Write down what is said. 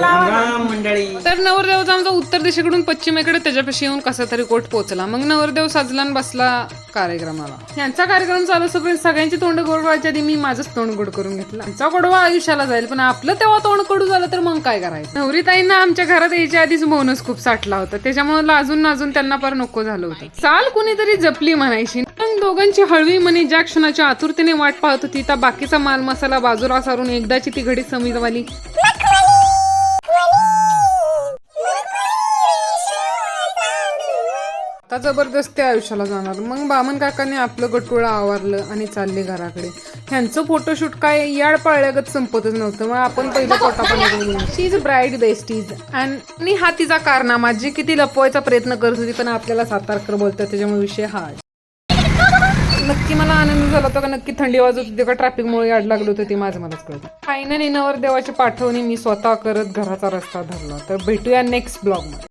मंडळी. तर नवरदेवाचा आमचा उत्तर दिशेकडून पश्चिमेकडे त्याच्यापाशी येऊन कसा तरी कोट पोहोचला. मग नवरदेव सजला आणि बसला कार्यक्रमाला. यांचा कार्यक्रम चालू असतापर्यंत सगळ्यांची तोंड गोड व्हायच्या आधी मी माझंच तोंड गोड करून घेतला. त्यांचा गोडवा आयुष्याला जाईल, पण आपलं तेव्हा तोंड कडू झालं तर मग काय करायचं. नवरीताईंना आमच्या घरात यायच्या आधीच बोनस खूप साठला होता, त्याच्यामुळे लाजून त्यांना पर नको झालं होतं. चाल कुणीतरी जपली म्हणायची. मग दोघांची हळवी मनी ज्या क्षणाच्या आतुरतेने वाट पाहत होती त्या बाकीचा माल मसाला बाजूला सारून एकदाची ती घडी समीरवाली आता जबरदस्ती आयुष्याला जाणार. मग बामन काकाने आपलं गटोळा आवारलं आणि चालले घराकडे. ह्यांचं फोटोशूट काय याड पाळल्यागत संपतच नव्हतं. मग आपण पहिलं फोटा शी इज ब्राईड बेस्टीज आणि हा तिचा कारनामा, जी किती लपवायचा प्रयत्न करत होती पण आपल्याला सातारकर बोलतात त्याच्यामुळे विषय हा. नक्की मला आनंद झाला होता का नक्की थंडी वाजत होती का ट्रॅफिकमुळे याड लागलं होतं ते माझं मलाच कळतं. फायनली नवरदेवाची पाठवणी मी स्वतः करत घराचा रस्ता धरला. तर भेटूया नेक्स्ट ब्लॉग मध्ये.